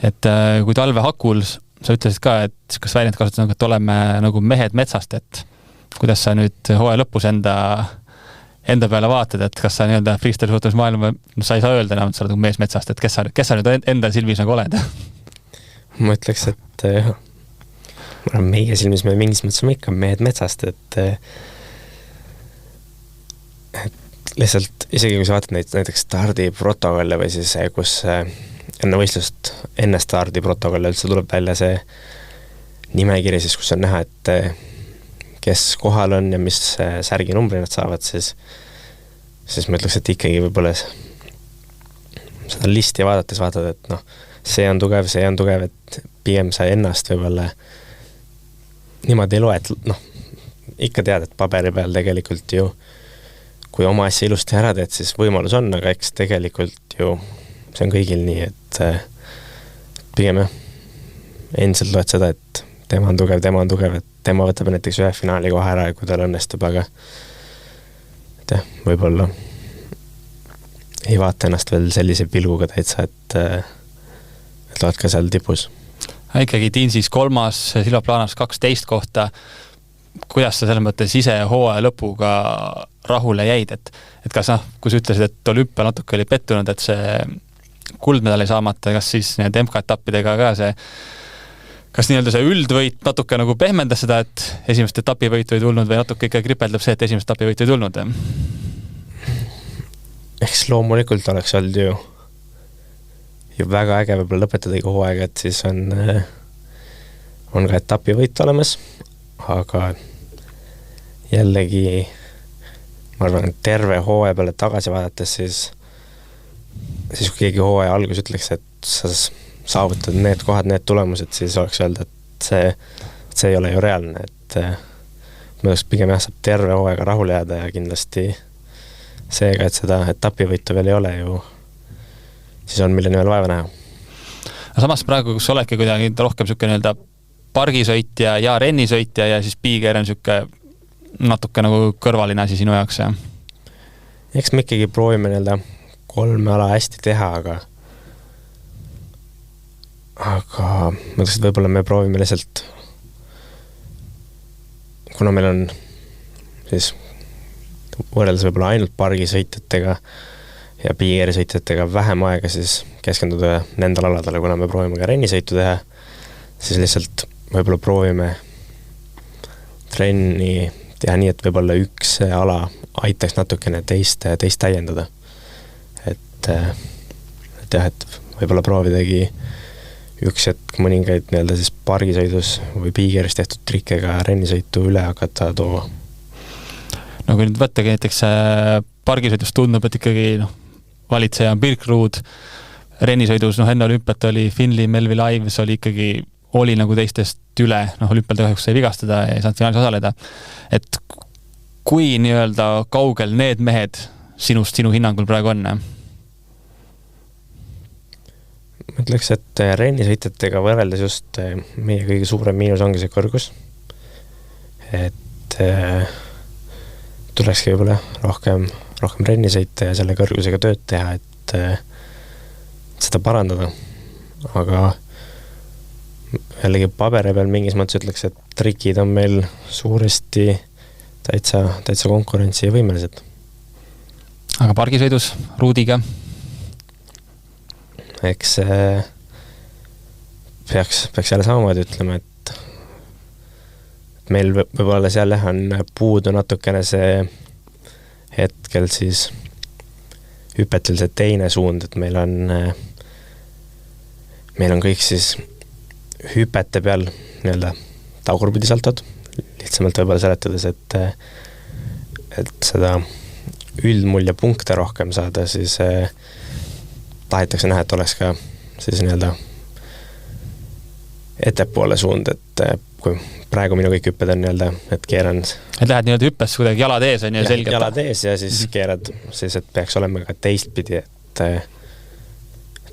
et kui talve hakul sa ütlesid ka, et kas väljend kasutad, et oleme nagu mehed metsast, et kuidas sa nüüd hooaja lõpus enda peale vaatad, et kas sa nii-öelda freestyle suusatamise maailma, sa ei saa öelda enam, et sa oled nagu mees metsast, et kes sa nüüd enda silmis nagu oled? Ma ütleks, et meie silmis me mingis mõttes ikka mehed metsast, et lihtsalt isegi kui sa vaatad näiteks stardiprotokolle või siis kus enne võistlust, enne stardiprotokolle üldse tuleb välja see nimekiri, siis kus on näha, et kes kohal on ja mis särgi numbri nad saavad, siis ma ütleks, et ikkagi võib-olla seda listi vaadates vaatad, et see on tugev, et pigem sa ennast võib-olla niimoodi ei loe, et ikka tead, et paberi peal tegelikult ju kui oma asja ilusti ära teed, siis võimalus on, aga eks tegelikult ju see on kõigil nii, et pigem endiselt loed seda, et tema on tugev, et tema võtab näiteks ühe finaali kohe ära, kui tal õnnestub, aga võib-olla ei vaata ennast veel sellise pilguga täitsa, et loed ka seal tipus. Ikkagi Tiinsis 3, Silva Planas 12 kohta. Kuidas sa selles mõttes ise hooaja lõpuga rahule jäid, et kas kui sa ütlesid, et olümpia natuke oli pettunud, et see kuldmedali saamata, kas siis need MK-etappidega ka kas nii-öelda see üldvõit natuke nagu pehmendas seda, et esimest etapivõitu ei tulnud või natuke ikka kripeldab see, et esimest etapivõitu ei tulnud? Eks loomulikult oleks olnud ju väga äge võib-olla lõpetada iga hooaega, et siis on ka etapivõit olemas, aga jällegi ma arvan, et terve hooaja peale tagasi vaadates, siis siis kui keegi hooaja algus ütleks, et sa saavutad need kohad, need tulemused, siis oleks öelda, et see ei ole ju reaalne, et ma oleks pigem saab terve hooaega rahule jääda ja kindlasti seega, et seda etapivõitu veel ei ole ju, siis on milleni veel vaeva näha. Samas praegu, kus oledki kuidagi rohkem niisugune nii-öelda pargisõitja ja rennisõitja ja siis Piiger on niisugune natuke nagu kõrvaline asi sinu jaoks, jah? Eks me ikkagi proovime nii-öelda 3 ala hästi teha, aga ma mõtleks, et võib-olla me proovime lihtsalt, kuna meil on siis võrreldes võib-olla ainult pargisõitjatega ja piigerisõitjatega vähem aega, siis keskenduda nendel aladele, kuna me proovime ka rennisõitu teha, siis lihtsalt võib-olla proovime trenni teha nii, et võib-olla üks ala aitaks natukene teist täiendada. Et jah, et võib-olla proovidagi üks hetk mõningaid nii-öelda siis pargisõidus või piigeris tehtud trikkega rennisõitu üle hakata tooma. No kui nüüd võttagi näiteks pargisõidus tundub, et ikkagi valitseja on Birkrud, rennisõidus enne olümpiat oli Finley Melville Ives oli nagu teistest üle, olümpial kahjuks sai vigastada ja ei saanud finaalis osaleda. Et kui nii-öelda kaugel need mehed sinu hinnangul praegu on? Ma ütleks, et rennisõitjatega võrreldes just meie kõige suurem miinus ongi see kõrgus. Et tulekski võib-olla rohkem rennisõite ja selle kõrgusega tööd teha, et seda parandada. Aga jällegi paberi peal mingis mõttes ütleks, et trikid on meil suuresti täitsa konkurentsi võimelised. Aga pargisõidus ruudiga? Eks peaks jälle samamoodi ütlema, et meil võib-olla seal on puudu natukene see hetkel siis hüpetel see teine suund, et meil on kõik siis hüpete peal nii-öelda tagurpidisaltod, lihtsamalt võib-olla seletades, et seda üldmulje punkte rohkem saada, siis tahetakse näha, et oleks ka siis nii-öelda ettepoole suund, et kui praegu minu kõik hüpped on nii-öelda, et keeran... Et lähed nii-öelda hüppes kuidagi jalad ees on ja selgelt? Jalad ees ja siis keerad, siis et peaks olema ka teistpidi, et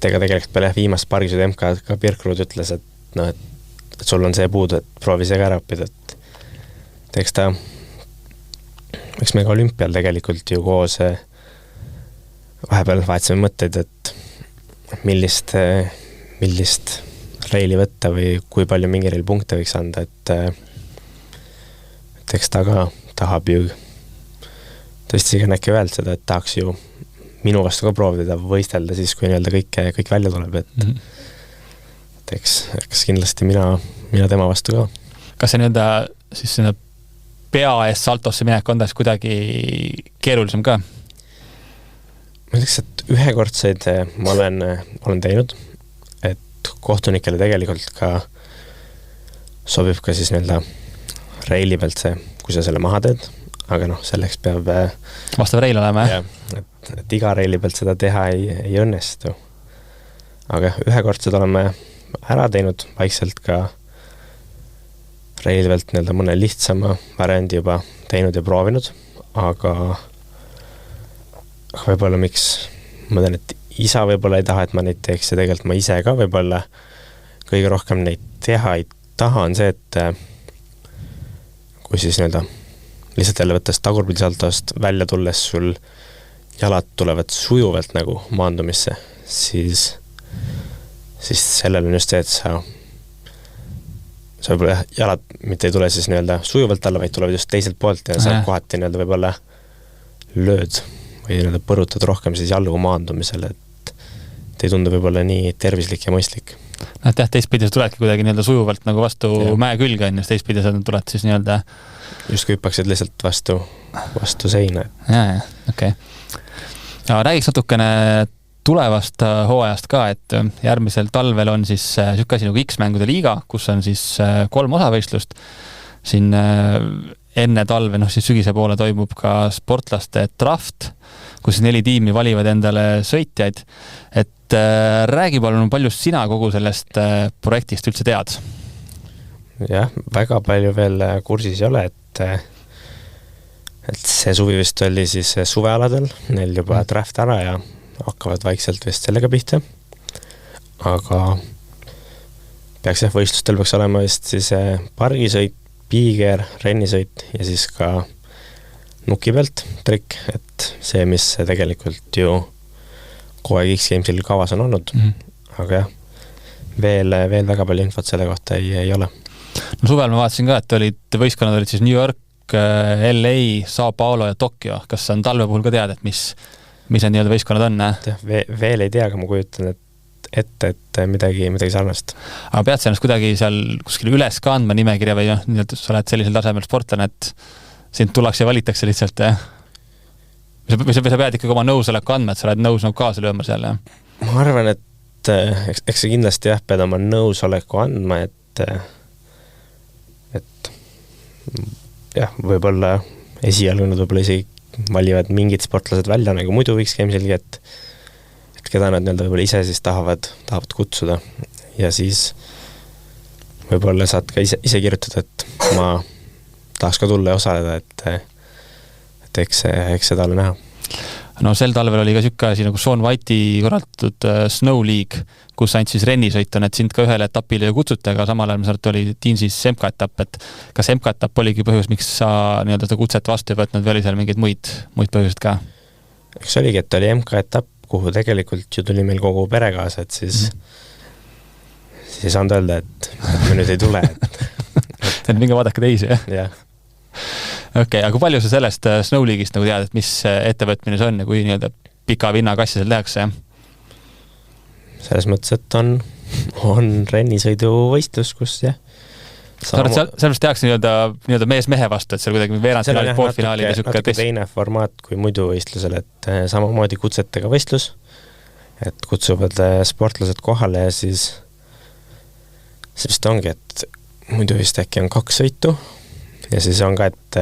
ega tegelikult peale viimast pargisõidu MK ka Birkrud ütles, et sul on see puudu, et proovi see ka ära õppida, et eks me ka olümpial tegelikult ju koos vahepeal vahetasime mõtteid, et millist reili võtta või kui palju mingi reil punkte võiks anda, et eks ta ka tahab ju tõesti ka näkki öelnud seda, et tahaks ju minu vastu ka proovida võistelda siis, kui nii-öelda kõik välja tuleb, et eks kindlasti mina tema vastu ka. Kas see nii-öelda siis pea eest saltosse minek on taas kuidagi keerulisem ka? Ma ütleks, et ühekordseid ma olen teinud, et kohtunikele tegelikult ka sobib ka siis nii-öelda reili pealt see, kui sa selle maha teed, aga selleks peab vastav reil olema, jah? Et iga reili pealt seda teha ei õnnestu. Aga ühekordsed oleme ära teinud vaikselt ka reili pealt nii-öelda mõne lihtsama variandi juba teinud ja proovinud, aga võib-olla miks ma tean, et isa võib-olla ei taha, et ma neid teeks ja tegelikult ma ise ka võib-olla kõige rohkem neid teha ei taha, on see, et kui siis nii-öelda lihtsalt jälle võttes tagurpidisaltost välja tulles sul jalad tulevad sujuvalt nagu maandumisse, siis sellel on just see, et sa võib-olla jalad mitte ei tule siis nii-öelda sujuvalt alla, vaid tulevad just teiselt poolt ja sa kohati nii-öelda võib-olla lööd või nii-öelda põrutad rohkem siis jalgu maandumisele, et ei tundu võib-olla nii tervislik ja mõistlik. Jah, teistpidi sa tuledki kuidagi nii-öelda sujuvalt nagu vastu mäe külge, teistpidi sa tuled siis nii-öelda just kui hüppaksid lihtsalt vastu seina. Okei. Räägiks natukene tulevast hooajast ka, et järgmisel talvel on siis niisugune asi nagu X-mängude liiga, kus on siis 3 osavõistlust. Siin enne talve, siis sügise poole toimub ka sportlaste draft, kus 4 tiimi valivad endale sõitjaid. Et räägi palun, palju sina kogu sellest projektist üldse tead? Jah, väga palju veel kursis ei ole, et see suvi vist oli siis suvealadel, neil juba draft ära ja hakkavad vaikselt vist sellega pihta. Aga peaks võistlustel peaks olema vist siis pargisõit, piiger, rennisõit ja siis ka nuki pealt trikk, et see, mis tegelikult ju kogu aeg X-Gamesil kavas on olnud. Aga jah, veel väga palju infot selle kohta ei ole. No suvel ma vaatasin ka, et võistkonnad olid siis New York, LA, Sao Paulo ja Tokyo. Kas on talve puhul ka teada, et mis need nii-öelda võistkonnad on? Veel ei tea, aga ma kujutan ette, et midagi sarnast. Aga pead sa ennast kuidagi seal kuskil üles kandma nimekirja või nii-öelda sa oled sellisel tasemel sportlane, et sind tullakse ja valitakse lihtsalt? Või sa pead ikkagi oma nõusoleku andma, et sa oled nõus kaasa lööma seal? Ma arvan, et eks sa kindlasti pead oma nõusoleku andma, et jah, võib-olla esialgu nad võib-olla isegi valivad mingid sportlased välja, nagu muidu võiks X-Gamesilgi, et keda nad võib-olla ise siis tahavad kutsuda. Ja siis võib-olla saad ka ise kirjutada, et ma tahaks ka tulla ja osaleda, et eks seda ole näha. No sel talvel oli ka siuke asi nagu Sean White'i korraldatud Snow League, kus ainult siis rennisõit on, et sind ka ühele etapile ju kutsuti, aga samal ajal oli Teamsis MK-etapp, et kas MK-etapp oligi põhjus, miks sa nii-öelda seda kutset vastu ei võtnud või oli seal mingeid muid põhjused ka? Eks oligi, et oli MK-etapp, kuhu tegelikult ju tuli meil kogu pere kaasa, et siis ei saanud öelda, et me nüüd ei tule. Et minge vaadake teisi, jah? Jah. Okei, aga kui palju sa sellest Snow League'ist nagu tead, et mis ettevõtmine see on ja kui nii-öelda pika vinna kassi seal tehakse? Selles mõttes, et on rennisõiduvõistlus, kus jah. Sellest tehakse nii-öelda mees-mehe vastu, et seal kuidagi veerandfinaalid, poolfinaalid ja natuke teine formaat kui muidu võistlusel, et samamoodi kutsetega võistlus, et kutsuvad sportlased kohale ja siis vist ongi, et muidu vist äkki on 2 sõitu ja siis on ka, et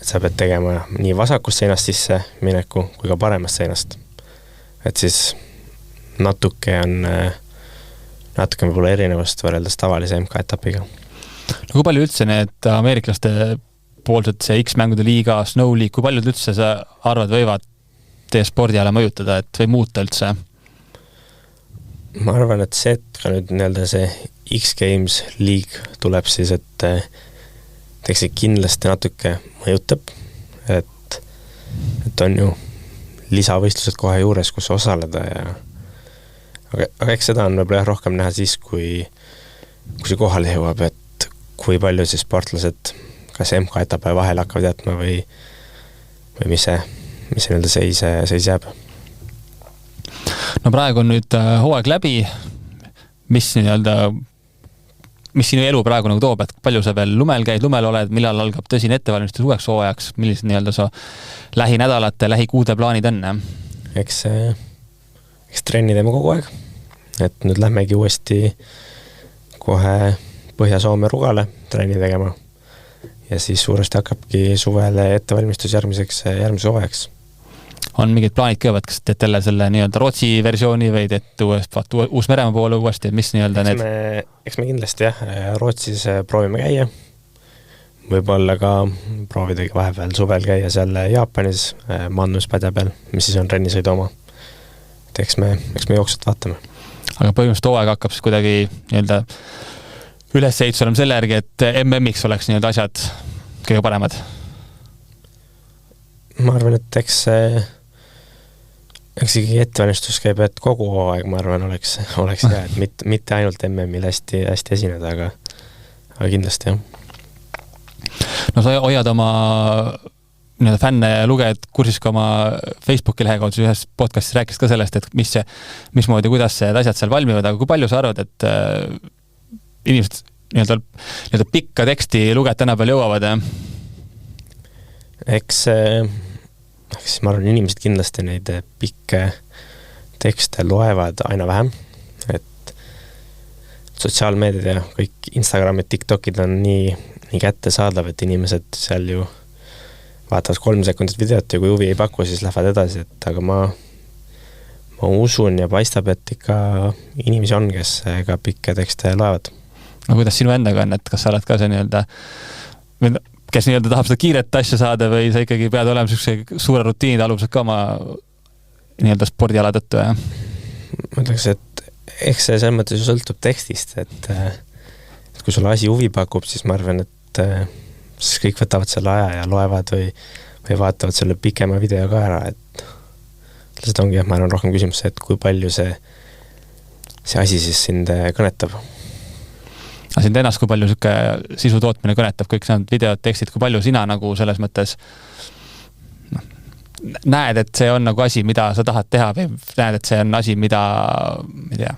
sa pead tegema nii vasakust seinast sisse mineku kui ka paremast seinast. Et siis natuke võib-olla erinevust võrreldes tavalise MK-etapiga. No kui palju üldse need ameeriklaste poolsed see X-mängude liiga, Snow League, kui paljud üldse sa arvad võivad teie spordiala mõjutada, et või muuta üldse? Ma arvan, et see, et ka nüüd nii-öelda see X-Games League tuleb siis, et teeks kindlasti natuke mõjutab, et on ju lisavõistlused kohe juures, kus osaleda ja aga eks seda on võib-olla rohkem näha siis, kui see kohale jõuab, et kui palju siis sportlased kas MK-etappe vahel hakkavad jätma või mis see nii-öelda seis jääb. No praegu on nüüd hooaeg läbi, mis sinu elu praegu nagu toob, et palju sa veel lumel käid, lumel oled, millal algab tõsine ettevalmistus uueks hooajaks, millised nii-öelda sa lähinädalate, lähikuude plaanid enne? Eks trenni teeme kogu aeg, et nüüd lähmegi uuesti kohe Põhja-Soome Rugale trenni tegema ja siis suuresti hakkabki suvele ettevalmistus järgmiseks hooajaks. On mingid plaanid kõigepealt, kas teed jälle selle nii-öelda Rootsi versiooni või teed Uus-Meremaa poole uuesti, mis nii-öelda need? Eks me kindlasti jah, Rootsis proovime käia, võib-olla ka proovidagi vahepeal suvel käia seal Jaapanis Mannuspädja peal, mis siis on rennisõidu oma. Et eks me jooksut vaatame. Aga põhimõtteliselt hooaeg hakkab siis kuidagi nii-öelda ülesehitus olema selle järgi, et MM-iks oleks nii-öelda asjad kõige paremad? Ma arvan, et eks ikkagi ettevalmistus käib, et kogu hooaeg, ma arvan, oleks hea, et mitte ainult MM-il hästi esineda, aga kindlasti jah. No sa hoiad oma nii-öelda fänne ja lugejad kursis ka oma Facebooki lehe kaudu, ühes podcastis rääkis ka sellest, et mismoodi, kuidas need asjad seal valmivad, aga kui palju sa arvad, et inimesed nii-öelda pikka teksti lugejad tänapäeval jõuavad? Eks ma arvan, inimesed kindlasti neid pikke tekste loevad aina vähem, et sotsiaalmeediad ja kõik Instagramid, TikTokid on nii kättesaadav, et inimesed seal ju vaatavad 3 sekundit videot ja kui huvi ei paku, siis lähevad edasi, et aga ma usun ja paistab, et ikka inimesi on, kes ka pikke tekste loevad. No kuidas sinu endaga on, et kas sa oled ka see nii-öelda, kes nii-öelda tahab seda kiiret asja saada või sa ikkagi pead olema selline suure rutiinide alusel ka oma nii-öelda spordiala tõttu, jah? Ma ütleks, et eks see selles mõttes ju sõltub tekstist, et kui sulle asi huvi pakub, siis ma arvan, et siis kõik võtavad selle aja ja loevad või vaatavad selle pikema video ka ära, et lihtsalt ongi, ma arvan, rohkem küsimus see, et kui palju see asi siis sind kõnetab. Aga sind ennast, kui palju siuke sisu tootmine kõnetab, kõik need videod, tekstid, kui palju sina nagu selles mõttes näed, et see on nagu asi, mida sa tahad teha või näed, et see on asi, mida ei tea,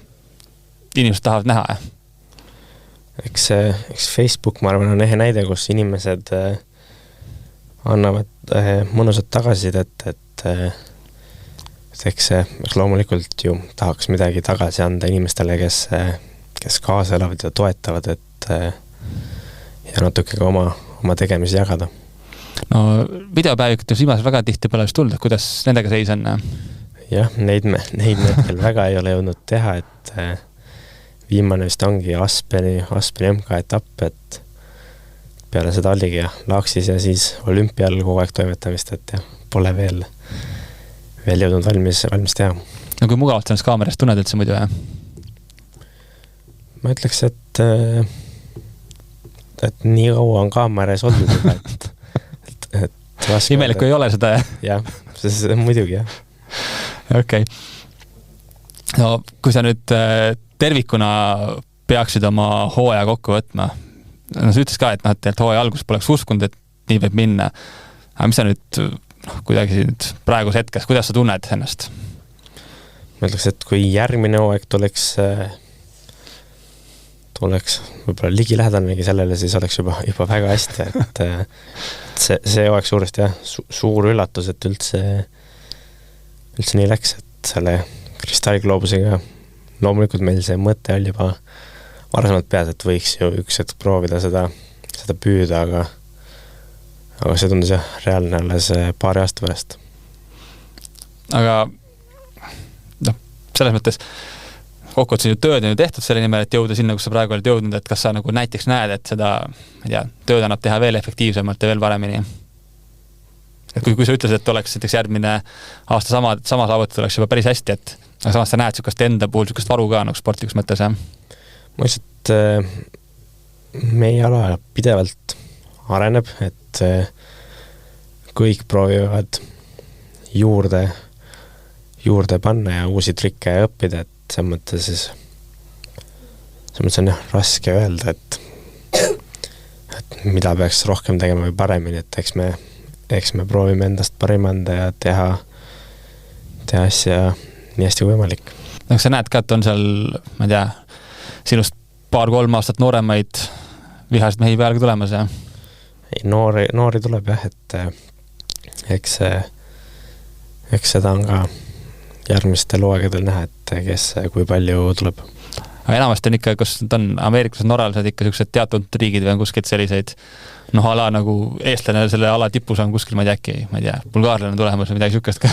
inimesed tahavad näha, jah? Eks Facebook, ma arvan, on ehe näide, kus inimesed annavad mõnusat tagasisidet, et eks loomulikult ju tahaks midagi tagasi anda inimestele, kes kaasa elavad ja toetavad, et ja natuke ka oma tegemisi jagada. No videopäevikut on viimasel väga tihti pole just tulnud, et kuidas nendega seis on? Jah, neid me hetkel väga ei ole jõudnud teha, et viimane vist ongi Aspeni MK etapp, et peale seda oligi Laaksis ja siis olümpial kogu aeg toimetamist, et jah, pole veel jõudnud valmis teha. No kui mugavalt sellest kaamerast tunned üldse muidu, jah? Ma ütleks, et nii kaua on kaameras olnud juba, et raske. Imelikku ei ole seda, jah? Jah, see muidugi, jah. Okei. No kui sa nüüd tervikuna peaksid oma hooaja kokku võtma, no sa ütles ka, et hooaja algus poleks uskunud, et nii võib minna. Aga mis sa nüüd kuidagi praegus hetkes, kuidas sa tunned ennast? Ma ütleks, et kui järgmine hooaeg tuleks võib-olla ligilähedalegi sellele, siis oleks juba väga hästi, et see oleks suuresti suur üllatus, et üldse nii läks, et selle kristallgloobusega loomulikult meil see mõte oli juba varasemalt peas, et võiks ju üks hetk proovida seda püüda, aga see tundus reaalne alles paari aasta pärast. Aga selles mõttes kokkuvõttes ju tööd on ju tehtud selle nimel, et jõuda sinna, kus sa praegu oled jõudnud, et kas sa nagu näiteks näed, et seda tööd annab teha veel efektiivsemalt ja veel paremini? Et kui sa ütlesid, et oleks näiteks järgmine aasta sama saavutus oleks juba päris hästi, et aga samas sa näed sükast enda puhul sükast varu ka nagu sportlikus mõttes, jah? Ma ütles, et meie ala pidevalt areneb, et kõik proovivad juurde panna ja uusi trikke õppida, et see mõttes on raske öelda, et mida peaks rohkem tegema või paremini, et eks me proovime endast parim anda ja teha asja nii hästi kui võimalik. Kas sa näed ka, et on seal, ma ei tea, sinust 2-3 aastat nooremaid vihasid mehi peale tulemas, jah? Ei, noori tuleb jah, et eks seda on ka järgmistel hooaegadel näha, et kes kui palju tuleb. Aga enamasti on ikka, kus on ameeriklased, norralased ikka sellised teatud riigid või on kuskilt selliseid ala nagu eestlane selle ala tipus on kuskil, ma ei tea, bulgaarlane tulemas või midagi sükest ka?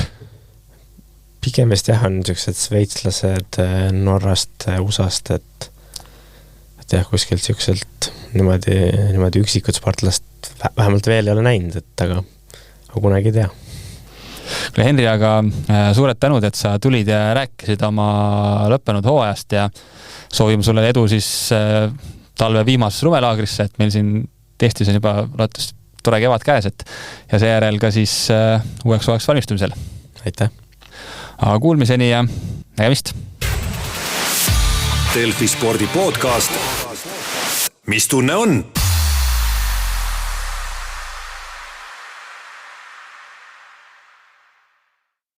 Pigem vist jah, on sellised sveitslased Norrast, USA-st, et jah, kuskilt selliselt niimoodi üksikud sportlast vähemalt veel ei ole näinud, et aga kunagi ei tea. Henri, aga suured tänud, et sa tulid ja rääkisid oma lõppenud hooajast ja soovime sulle edu siis talve viimases lumelaagrisse, et meil siin Eestis on juba lootust tore kevad käes, ja seejärel ka siis uueks hooajaks valmistumisel. Aitäh! Aga kuulmiseni ja nägemist! Delfi spordi podcast. Mis tunne on?